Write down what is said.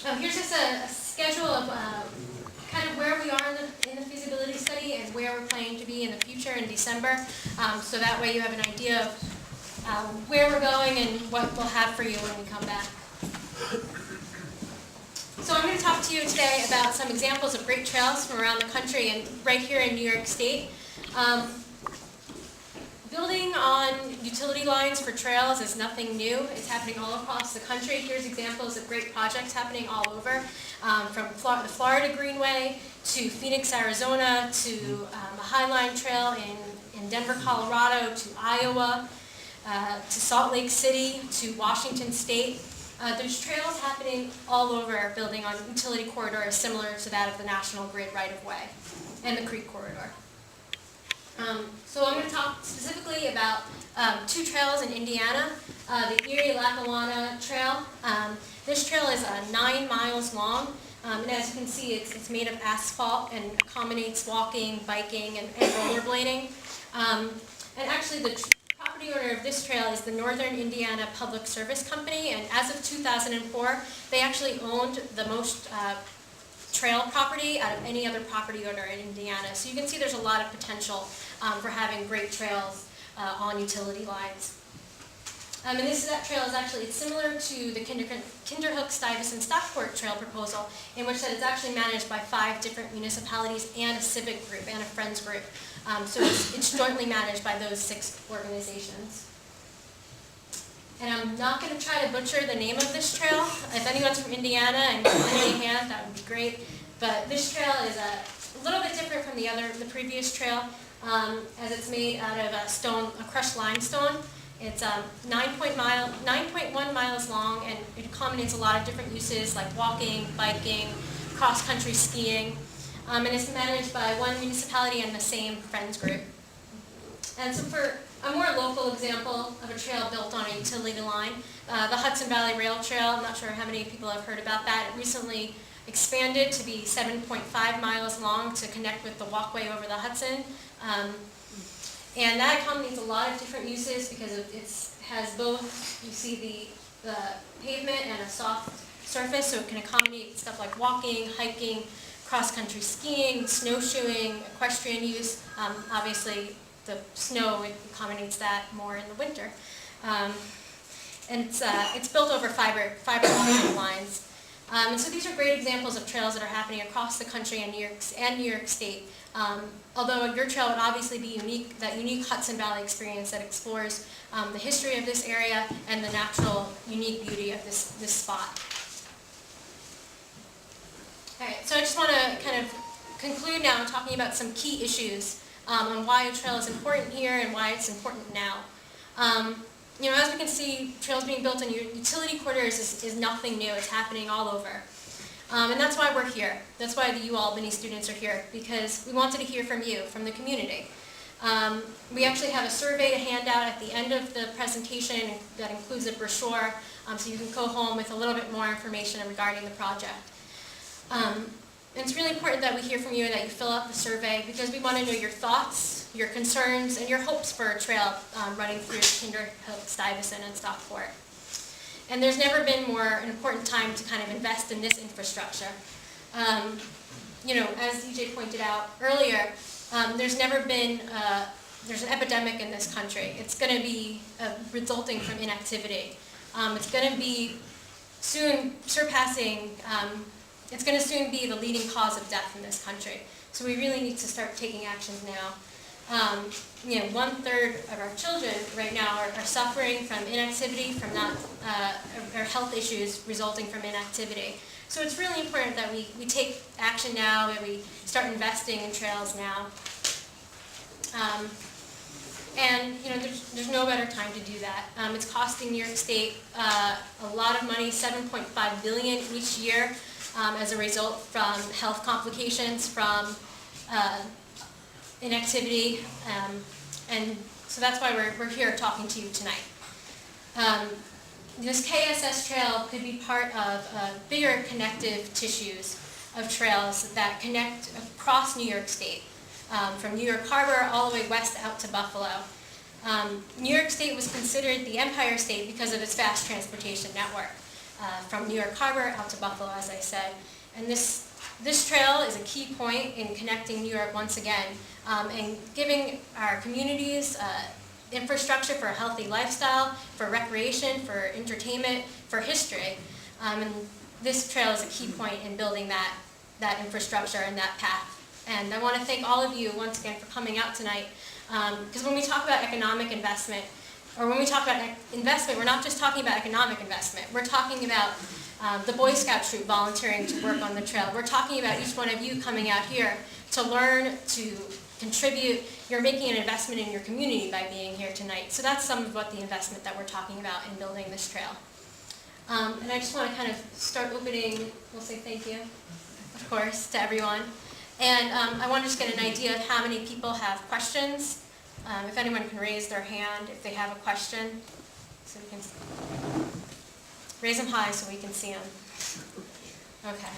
Here's just a schedule of kind of where we are in the feasibility study and where we're planning to be in the future in December. So that way you have an idea of where we're going and what we'll have for you when we come back. So I'm going to talk to you today about some examples of great trails from around the country and right here in New York State. Building on utility lines for trails is nothing new. It's happening all across the country. Here's examples of great projects happening all over, from the Florida Greenway to Phoenix, Arizona, to the Highline Trail in Denver, Colorado, to Iowa, to Salt Lake City, to Washington State. There's trails happening all over building on utility corridors similar to that of the National Grid right-of-way and the Creek Corridor. So I'm going to talk specifically about two trails in Indiana. The Erie-Lackawanna Trail. This trail is 9 miles long, and as you can see, it's made of asphalt and accommodates walking, biking, and rollerblading. And actually, the property owner of this trail is the Northern Indiana Public Service Company, and as of 2004, they actually owned the most trail property out of any other property owner in Indiana. So you can see there's a lot of potential for having great trails on utility lines. And that trail is actually similar to the Kinderhook, Stuyvesant, Stockport Trail proposal, in which that it's actually managed by 5 different municipalities and a civic group and a friends group. So it's jointly managed by those 6 organizations. And I'm not going to try to butcher the name of this trail. If anyone's from Indiana and can lend me a hand, that would be great. But this trail is a little bit different from the previous trail, as it's made out of a crushed limestone. It's 9.1 miles long, and it accommodates a lot of different uses like walking, biking, cross-country skiing. And it's managed by 1 municipality and the same friends group. And so for a more local example of a trail built on a utility line, the Hudson Valley Rail Trail, I'm not sure how many people have heard about that. It recently expanded to be 7.5 miles long to connect with the walkway over the Hudson. And that accommodates a lot of different uses because it has both, you see the pavement and a soft surface, so it can accommodate stuff like walking, hiking, cross-country skiing, snowshoeing, equestrian use. Obviously, the snow accommodates that more in the winter. And it's built over fiber optic lines. And so these are great examples of trails that are happening across the country and New York State. Although your trail would obviously be unique, that unique Hudson Valley experience that explores the history of this area and the natural, unique beauty of this spot. All right, so I just want to kind of conclude now talking about some key issues on why a trail is important here and why it's important now. As we can see, trails being built in utility corridors is nothing new. It's happening all over. And that's why we're here. That's why the UAlbany students are here, because we wanted to hear from you, from the community. We actually have a survey to hand out at the end of the presentation that includes a brochure, so you can go home with a little bit more information regarding the project. And it's really important that we hear from you and that you fill out the survey, because we want to know your thoughts, your concerns, and your hopes for a trail running through Kinderhook, Stuyvesant, and Stockport. And there's never been more an important time to kind of invest in this infrastructure. As DJ pointed out earlier, there's never been, there's an epidemic in this country. It's going to be resulting from inactivity. It's going to be soon surpassing, it's going to soon be the leading cause of death in this country. So we really need to start taking actions now. 1/3 of our children right now are suffering from inactivity, from or health issues resulting from inactivity. So it's really important that we take action now, and we start investing in trails now. There's no better time to do that. It's costing New York State a lot of money, $7.5 billion each year, as a result from health complications from inactivity, and so that's why we're here talking to you tonight. This KSS trail could be part of bigger connective tissues of trails that connect across New York State, from New York Harbor all the way west out to Buffalo. New York State was considered the Empire State because of its fast transportation network. from New York Harbor out to Buffalo, as I said. And this trail is a key point in connecting New York once again, and giving our communities infrastructure for a healthy lifestyle, for recreation, for entertainment, for history. And this trail is a key point in building that infrastructure and that path. And I want to thank all of you once again for coming out tonight, because when we talk about economic investment, or when we talk about investment, we're not just talking about economic investment. We're talking about the Boy Scout troop volunteering to work on the trail. We're talking about each one of you coming out here to learn, to contribute. You're making an investment in your community by being here tonight. So that's some of what the investment that we're talking about in building this trail. And I just want to kind of start opening, we'll say thank you, of course, to everyone. And I want to just get an idea of how many people have questions. If anyone can raise their hand if they have a question, so we can raise them high so we can see them. Okay.